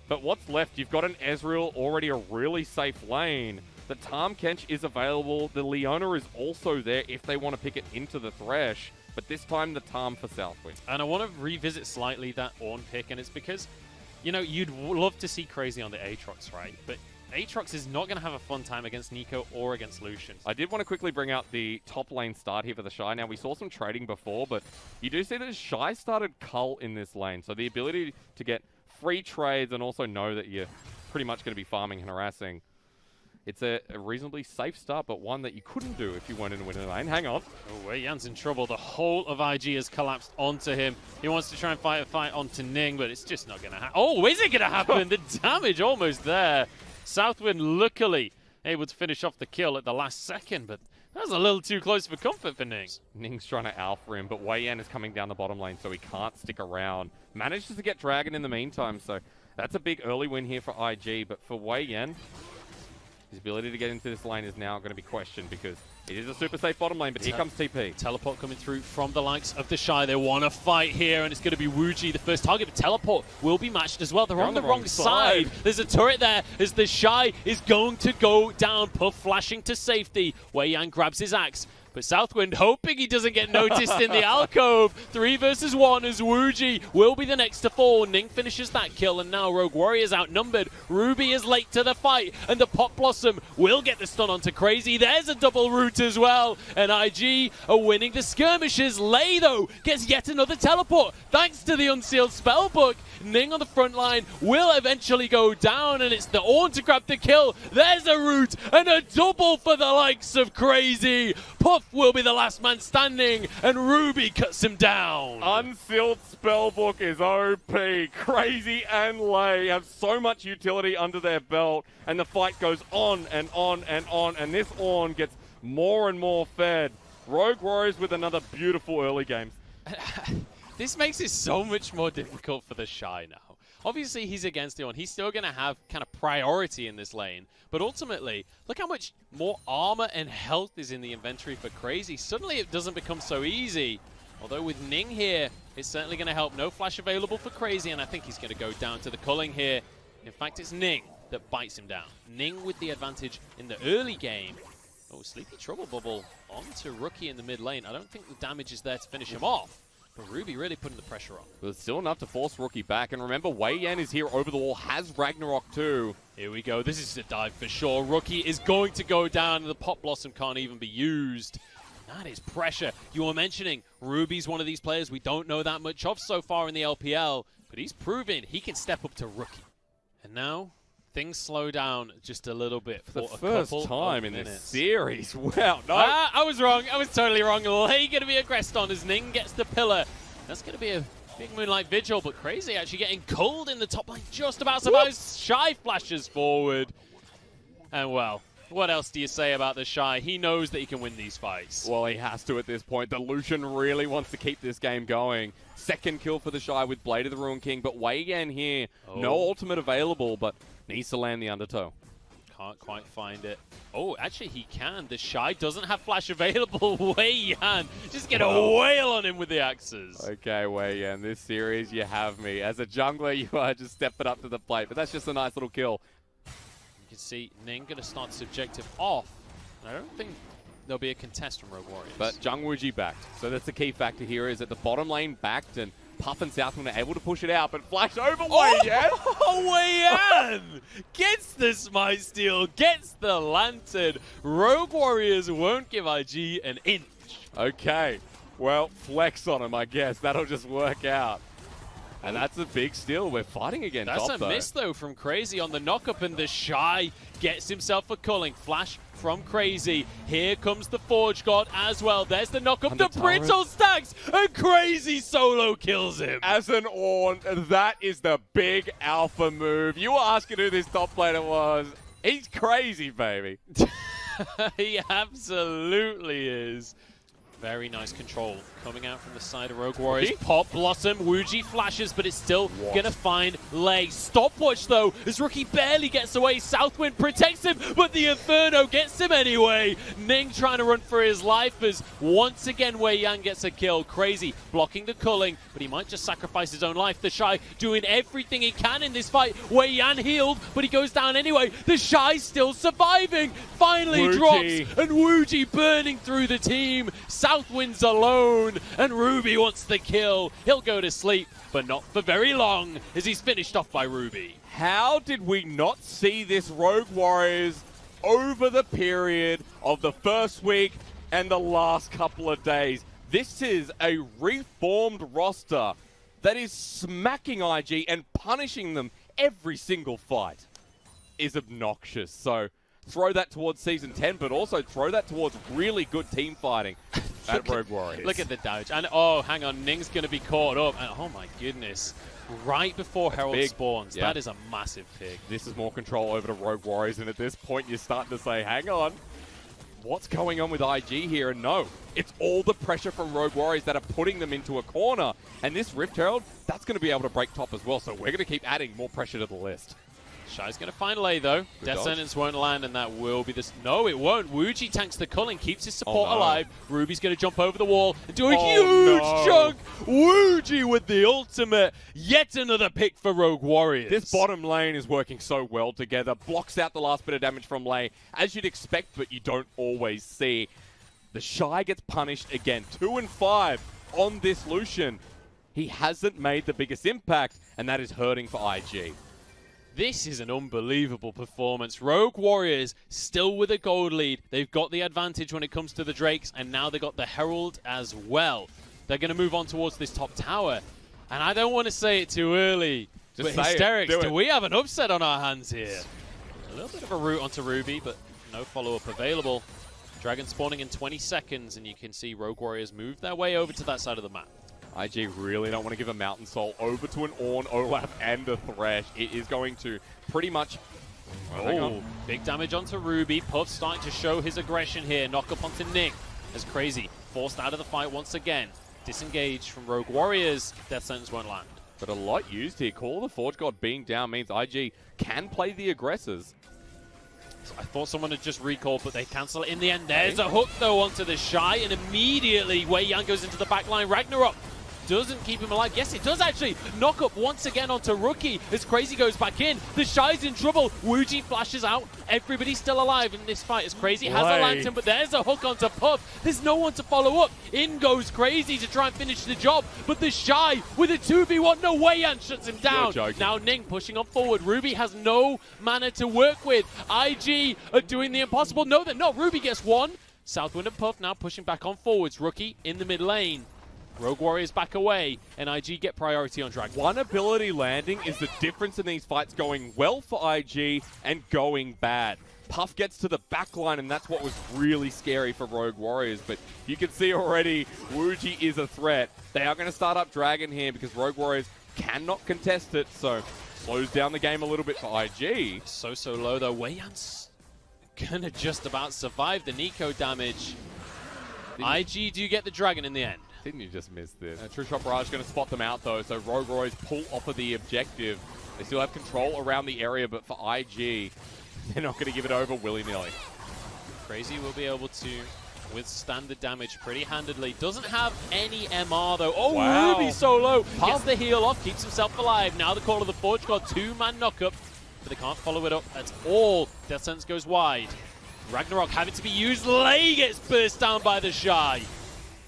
But what's left? You've got an Ezreal, already a really safe lane. The Tahm Kench is available. The Leona is also there if they want to pick it into the Thresh. But this time, the Tahm for Southwind. And I want to revisit slightly that Ornn pick, and it's because, you know, you'd love to see Crazy on the Aatrox, right? But Aatrox is not going to have a fun time against Neeko or against Lucian. I did want to quickly bring out the top lane start here for the Shy. Now, we saw some trading before, but you do see that Shy started Cull in this lane. So the ability to get free trades and also know that you're pretty much going to be farming and harassing. It's a reasonably safe start, but one that you couldn't do if you weren't in a winning lane. Hang on. Oh, Wei Yan's in trouble. The whole of IG has collapsed onto him. He wants to try and fight a fight onto Ning, but it's just not going to happen. Oh, is it going to happen? The damage almost there. Southwind luckily able to finish off the kill at the last second, but that was a little too close for comfort for Ning. Ning's trying to alpha him, but Wei Yan is coming down the bottom lane, so he can't stick around. Manages to get Dragon in the meantime, so that's a big early win here for IG, but for Wei Yan, his ability to get into this lane is now going to be questioned because it is a super safe bottom lane, but here comes TP. Teleport coming through from the likes of the Shy. They want to fight here, and it's going to be Wuji, the first target. But Teleport will be matched as well. They're on the wrong side. There's a turret there as the Shy is going to go down. Puff flashing to safety. Wei Yan grabs his axe. But Southwind hoping he doesn't get noticed in the alcove. 3 versus 1 as Wuji will be the next to fall. Ning finishes that kill, and now Rogue Warrior's outnumbered. Ruby is late to the fight, and the Pop Blossom will get the stun onto Crazy. There's a double root as well, and IG are winning the skirmishes. Lei, though, gets yet another teleport thanks to the unsealed spellbook. Ning on the front line will eventually go down, and it's the Ornn to grab the kill. There's a root and a double for the likes of Crazy. Puff will be the last man standing, and Ruby cuts him down. Unsealed Spellbook is OP. Crazy and Lei have so much utility under their belt, and the fight goes on and on and on, and this Ornn gets more and more fed. Rogue Warriors with another beautiful early game. This makes it so much more difficult for the Shy now. Obviously, he's against the Ornn. He's still going to have kind of priority in this lane. But ultimately, look how much more armor and health is in the inventory for Crazy. Suddenly, it doesn't become so easy. Although with Ning here, it's certainly going to help. No flash available for Crazy, and I think he's going to go down to the culling here. In fact, it's Ning that bites him down. Ning with the advantage in the early game. Oh, Sleepy Trouble Bubble onto Rookie in the mid lane. I don't think the damage is there to finish him off. But Ruby really putting the pressure on. But it's still enough to force Rookie back. And remember, Wei Yan is here over the wall, has Ragnarok too. Here we go. This is a dive for sure. Rookie is going to go down, and the Pop Blossom can't even be used. That is pressure. You were mentioning Ruby's one of these players we don't know that much of so far in the LPL, but he's proven he can step up to Rookie. And now, things slow down just a little bit for the first time in this series. Wow, no. I was wrong. I was totally wrong. Lei going to be aggressed on as Ning gets the pillar. That's going to be a big Moonlight Vigil, but Crazy actually getting cold in the top lane. Just about survives. Shy flashes forward. And well, what else do you say about the Shy? He knows that he can win these fights. Well, he has to at this point. The Lucian really wants to keep this game going. Second kill for the Shy with Blade of the Ruined King, but Wei Yan here. No ultimate available, but needs to land the undertow. Can't quite find it. Oh, actually he can. The Shy doesn't have flash available. Wei Yan just get a wail on him with the axes. Okay, Wei Yan, this series you have me. As a jungler, you are just stepping up to the plate, but that's just a nice little kill. You can see Ning going to start subjective off. I don't think there'll be a contest from Rogue Warriors. But Jung Wuji backed. So that's the key factor here is that the bottom lane backed and Puff and Southwind are able to push it out, but flash over Wei Yan. Oh, Wei Yan gets the Smite Steal, gets the Lantern. Rogue Warriors won't give IG an inch. Okay, well, flex on him, I guess. That'll just work out. And that's a big steal. We're fighting again. That's a miss, though, from Crazy on the knock-up, and the Shy gets himself a culling. Flash from Crazy. Here comes the Forge God as well. There's the knock-up. The Brittle stacks, and Crazy solo kills him. As an Ornn, that is the big alpha move. You were asking who this top laner was. He's crazy, baby. He absolutely is. Very nice control coming out from the side of Rogue Warriors. Pop, Blossom, Wuji flashes, but it's still gonna find Lei. Stopwatch though, as Rookie barely gets away. Southwind protects him, but the Inferno gets him anyway. Ning trying to run for his life as once again Wei Yan gets a kill. Crazy blocking the culling, but he might just sacrifice his own life. The Shy doing everything he can in this fight. Wei Yan healed, but he goes down anyway. The Shy still surviving. Finally drops, and Wuji burning through the team. Southwind's alone, and Ruby wants the kill. He'll go to sleep, but not for very long, as he's finished off by Ruby. How did we not see this Rogue Warriors over the period of the first week and the last couple of days? This is a reformed roster that is smacking IG and punishing them every single fight. Is obnoxious. So throw that towards Season 10, but also throw that towards really good team fighting at Rogue Warriors. Look at the damage. And oh, hang on, Ning's going to be caught up. And oh my goodness. Right before Herald spawns. Yep. That is a massive pick. This is more control over to Rogue Warriors, and at this point you're starting to say, hang on, what's going on with IG here? And no, it's all the pressure from Rogue Warriors that are putting them into a corner. And this Rift Herald, that's going to be able to break top as well. So we're going to keep adding more pressure to the list. Shy's going to find Lei, though. Death Sentence won't land, and that will be this. No, it won't. Wuji tanks the culling, keeps his support alive. Ruby's going to jump over the wall and do a huge chunk. Wuji with the ultimate. Yet another pick for Rogue Warriors. This bottom lane is working so well together. Blocks out the last bit of damage from Lei, as you'd expect, but you don't always see. The Shy gets punished again. 2 and 5 on this Lucian. He hasn't made the biggest impact, and that is hurting for IG. This is an unbelievable performance. Rogue Warriors still with a gold lead. They've got the advantage when it comes to the Drakes, and now they've got the Herald as well. They're going to move on towards this top tower. And I don't want to say it too early, but Hysterics, do we have an upset on our hands here? A little bit of a route onto Ruby, but no follow-up available. Dragon spawning in 20 seconds, and you can see Rogue Warriors move their way over to that side of the map. IG really don't want to give a Mountain Soul over to an Ornn, Olaf, and a Thresh. It is going to pretty much... Oh, big damage onto Ruby. Puff starting to show his aggression here. Knock up onto Ning. As Crazy forced out of the fight once again. Disengaged from Rogue Warriors. Death Sentence won't land. But a lot used here. Call of the Forge God being down means IG can play the aggressors. I thought someone had just recalled, but they cancel it in the end. There's a hook, though, onto the Shy, and immediately Wei Yan goes into the back line. Ragnarok doesn't keep him alive. Yes, it does actually. Knock up once again onto Rookie as Crazy goes back in. The Shy's in trouble. Wuji flashes out. Everybody's still alive in this fight as Crazy has a lantern, but there's a hook onto Puff. There's no one to follow up. In goes Crazy to try and finish the job, but the Shy with a 2v1. No, Wei Yan shuts him down. Now Ning pushing on forward. Ruby has no mana to work with. IG are doing the impossible. No, they're not. Ruby gets one. Southwind and Puff now pushing back on forwards. Rookie in the mid lane. Rogue Warriors back away, and IG get priority on Dragon. One ability landing is the difference in these fights, going well for IG and going bad. Puff gets to the back line, and that's what was really scary for Rogue Warriors. But you can see already, Wuji is a threat. They are going to start up Dragon here because Rogue Warriors cannot contest it, so slows down the game a little bit for IG. So low, though. Wei Yan's going to just about survive the Nico damage. IG do get the Dragon in the end. Didn't you just miss this? True Shot Barrage going to spot them out, though, so Rogue Warriors pull off of the objective. They still have control around the area, but for IG, they're not going to give it over willy-nilly. Crazy will be able to withstand the damage pretty handedly. Doesn't have any MR, though. Oh, wow. Ruby so low. Gets the heal off, keeps himself alive. Now the Call of the Forge God, 2-man knockup, but they can't follow it up at all. Death Sentence goes wide. Ragnarok having to be used. Lei gets burst down by the Shy.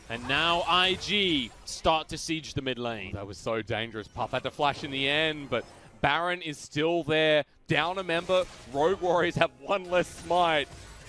And now IG start to siege the mid lane. That was so dangerous. Puff had to flash in the end, but Baron is still there. Down a member. Rogue Warriors have one less smite.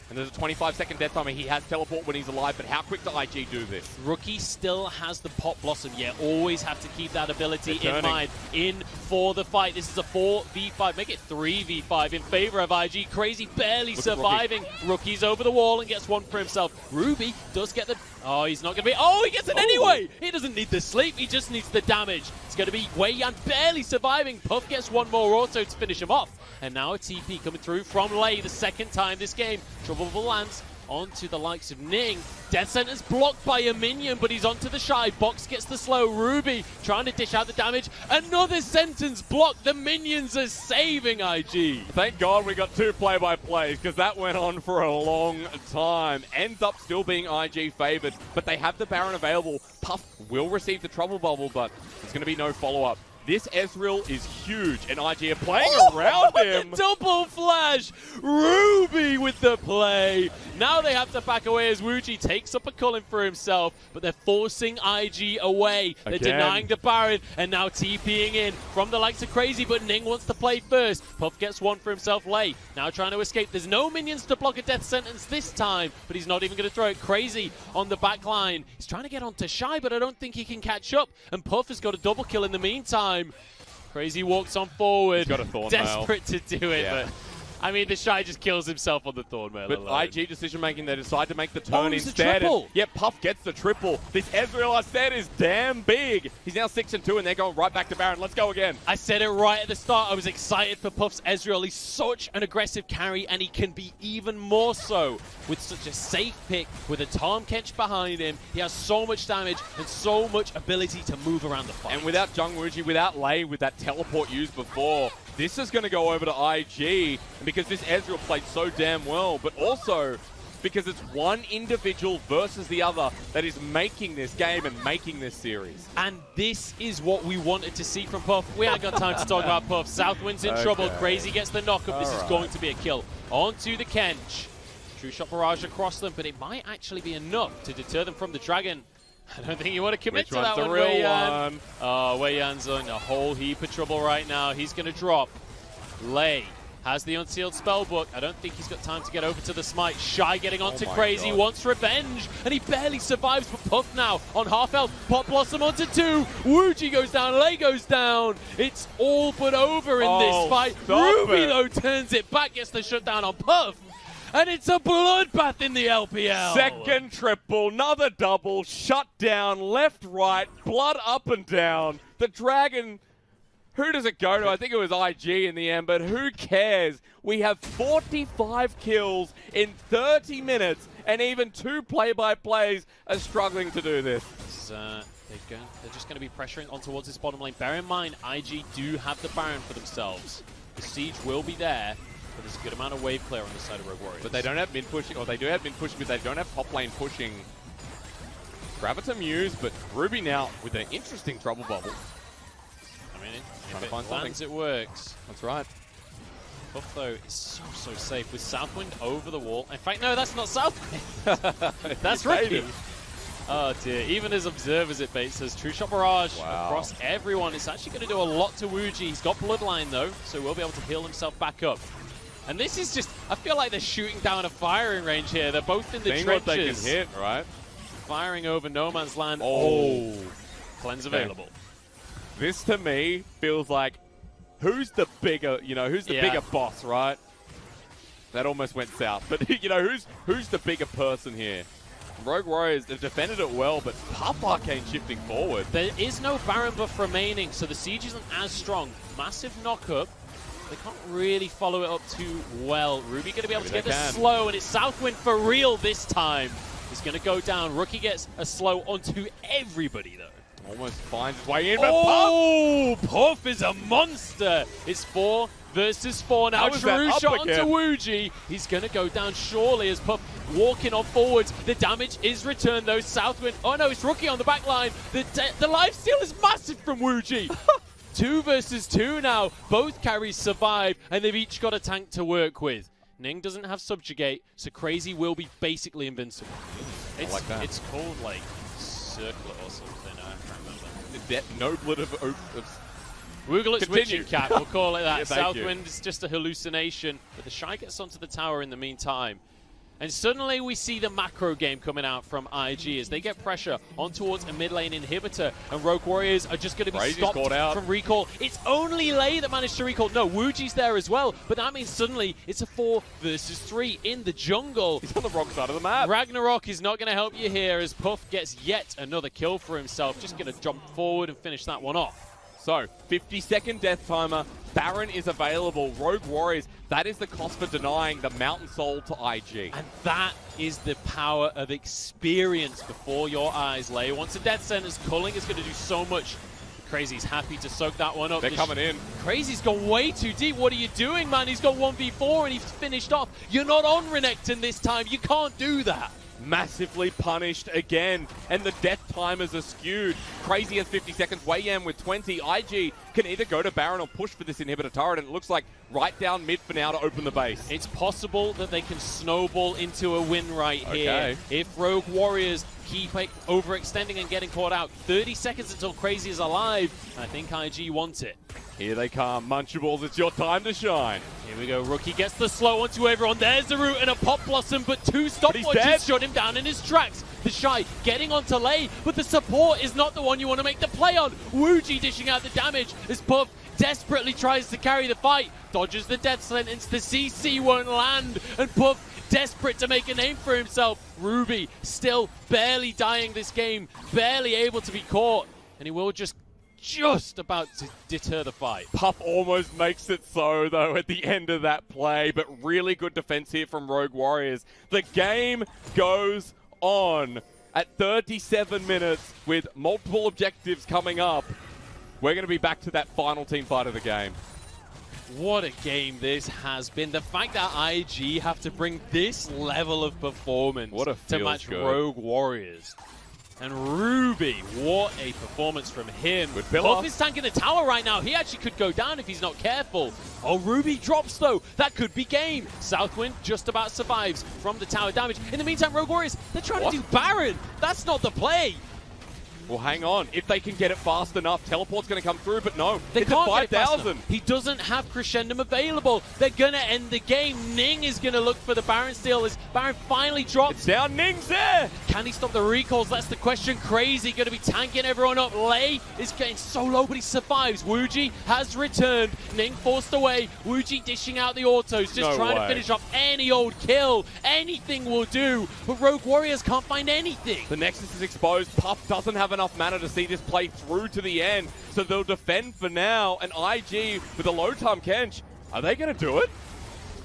And there's a 25-second death timer. He has teleport when he's alive, but how quick does IG do this? Rookie still has the Pop Blossom. Yeah, always have to keep that ability in mind. In for the fight. This is a 4v5. Make it 3v5 in favor of IG. Crazy barely surviving. Rookie's over the wall and gets one for himself. Ruby does get the... Oh, he's not going to be... Oh, he gets it anyway! He doesn't need the sleep. He just needs the damage. It's going to be Wei Yan barely surviving. Puff gets one more auto to finish him off. And now a TP coming through from Lei the second time this game. Trouble lands. onto the likes of Ning. Death Sentence blocked by a minion, but he's onto the Shy. Box gets the slow. Ruby trying to dish out the damage. Another Sentence blocked. The minions are saving IG. Thank God we got 2 play-by-plays, because that went on for a long time. Ends up still being IG favored, but they have the Baron available. Puff will receive the Trouble Bubble, but there's going to be no follow-up. This Ezreal is huge, and IG are playing around him. Double flash! Ruby with the play. Now they have to back away as Wuji takes up a Cullen for himself, but they're forcing IG away. They're denying the Baron, and now TPing in from the likes of Crazy, but Ning wants to play first. Puff gets one for himself late. Now trying to escape. There's no minions to block a Death Sentence this time, but he's not even going to throw it. Crazy on the back line. He's trying to get onto Shy, but I don't think he can catch up, and Puff has got a double kill in the meantime. Crazy walks on forward. He's got a Thornmail. Desperate to do it, but I mean, the Shy just kills himself on the Thornmail But alone. IG decision-making, they decide to make the turn instead. Triple. Yeah, Puff gets the triple. This Ezreal, I said, is damn big. He's now 6-2, and they're going right back to Baron. Let's go again. I said it right at the start. I was excited for Puff's Ezreal. He's such an aggressive carry, and he can be even more so with such a safe pick, with a Tahm Kench behind him. He has so much damage and so much ability to move around the fight. And without Jungwuji, without Lei, with that teleport used before, this is going to go over to IG, and because this Ezreal played so damn well, but also because it's one individual versus the other that is making this game and making this series. And this is what we wanted to see from Puff. We ain't got time to talk about Puff. Southwind's in trouble. Crazy gets the knock-up. This is going to be a kill. Onto the Kench. True Shot Barrage across them, but it might actually be enough to deter them from the Dragon. I don't think you want to commit to that one, Wei Yan. Oh, Wei Yan's in a whole heap of trouble right now. He's going to drop. Lei has the Unsealed Spellbook. I don't think he's got time to get over to the Smite. Shy getting onto Crazy, wants revenge, and he barely survives. But Puff now on half health. Pop Blossom onto 2. Wuji goes down, Lei goes down. It's all but over in this fight. Ruby, though, turns it back, gets the shutdown on Puff. And it's a bloodbath in the LPL. Second triple, another double, shut down, left, right, blood up and down. The Dragon, who does it go to? I think it was IG in the end, but who cares? We have 45 kills in 30 minutes, and even 2 play-by-plays are struggling to do this. They're just going to be pressuring on towards this bottom lane. Bear in mind, IG do have the Baron for themselves. The siege will be there. But there's a good amount of wave clear on the side of Rogue Warriors. But they don't have mid pushing, or they do have mid pushing, but they don't have top lane pushing. Graviton used, but Ruby now with an interesting trouble bubble. I mean, trying to if find it lands, it works. That's right. Puff, though, is so safe with Southwind over the wall. In fact, no, that's not Southwind. That's Ricky. Oh dear, even as observers it baits us. True Shot Barrage across everyone. It's actually going to do a lot to Wuji. He's got Bloodline though, so we'll be able to heal himself back up. And this is just, I feel like they're shooting down a firing range here. They're both in the trenches. What they can hit, right? Firing over no man's land. Oh, cleanse available. This to me feels like, who's the bigger, who's the bigger boss, right? That almost went south. But, who's the bigger person here? Rogue Warriors, they've defended it well, but Puff Arcane shifting forward. There is no Baron buff remaining, so the siege isn't as strong. Massive knock-up. They can't really follow it up too well. Ruby going to be able to get the slow, and it's Southwind for real this time. He's going to go down. Rookie gets a slow onto everybody, though. Almost finds his way in, but Puff is a monster. It's 4 versus 4 now. True shot onto Wuji. He's going to go down surely as Puff walking on forwards. The damage is returned, though. Southwind. Oh, no, it's Rookie on the back line. The lifesteal is massive from Wuji. 2 versus 2 now. Both carries survive, and they've each got a tank to work with. Ning doesn't have Subjugate, so Crazy will be basically invincible. I like that. It's called, like, Circlet or something. I can't remember. That noblet of Wooglet's Witching Cat, we'll call it that. Yeah, Southwind is just a hallucination, but the Shy gets onto the tower in the meantime. And suddenly we see the macro game coming out from IG as they get pressure on towards a mid lane inhibitor, and Rogue Warriors are just going to be stopped from recall. It's only Lei that managed to recall. No, Wuji's there as well, but that means suddenly it's a 4 versus 3 in the jungle. He's on the wrong side of the map. Ragnarok is not going to help you here as Puff gets yet another kill for himself. Just going to jump forward and finish that one off. So, 50-second death timer. Baron is available. Rogue Warriors, that is the cost for denying the Mountain Soul to IG. And that is the power of experience before your eyes, Lay. Once the death sentence, Culling is going to do so much. Crazy's happy to soak that one up. They're coming in. Crazy's gone way too deep. What are you doing, man? He's got 1v4 and he's finished off. You're not on Renekton this time. You can't do that. Massively punished again, and the death timers are skewed. Crazy has 50 seconds, Wei with 20. IG can either go to Baron or push for this inhibitor turret, and it looks like right down mid for now to open the base. It's possible that they can snowball into a win right here. If Rogue Warriors keep overextending and getting caught out. 30 seconds until Crazy is alive. I think IG wants it. Here they come, Munchables, it's your time to shine. Here we go, Rookie gets the slow onto everyone. There's the root and a Pop Blossom, but two stopwatches shut him down in his tracks. The Shy getting onto Lay, but the support is not the one you want to make the play on. Wuji dishing out the damage as Puff desperately tries to carry the fight. Dodges the death sentence, the CC won't land, and Puff desperate to make a name for himself. Ruby still barely dying this game, barely able to be caught, and he will just about to deter the fight. Puff almost makes it so, though, at the end of that play, but really good defense here from Rogue Warriors. The game goes on at 37 minutes with multiple objectives coming up. We're going to be back to that final team fight of the game. What a game this has been. The fact that IG have to bring this level of performance to match Rogue Warriors. And Ruby, what a performance from him. Puff is tanking the tower right now. He actually could go down if he's not careful. Oh, Ruby drops though. That could be game. Southwind just about survives from the tower damage. In the meantime, Rogue Warriors, they're trying to do Baron. That's not the play. Well, hang on. If they can get it fast enough, Teleport's going to come through, but no. They can't get 5,000. He doesn't have Crescendum available. They're going to end the game. Ning is going to look for the Baron steal as Baron finally drops. It's down. Ning's there. Can he stop the recalls? That's the question. Crazy going to be tanking everyone up. Lay is getting so low, but he survives. Wuji has returned. Ning forced away. Wuji dishing out the autos, just trying to finish off any old kill. Anything will do, but Rogue Warriors can't find anything. The Nexus is exposed. Puff doesn't have enough mana to see this play through to the end, so they'll defend for now. And IG with a low time Kench, are they going to do it?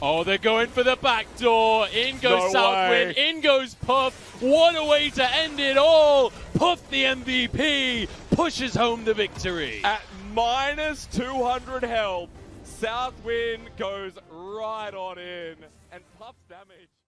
Oh, they're going for the back door. In goes Southwind, in goes Puff. What a way to end it all. Puff, the MVP, pushes home the victory. At minus 200 health, Southwind goes right on in, and Puff's damage.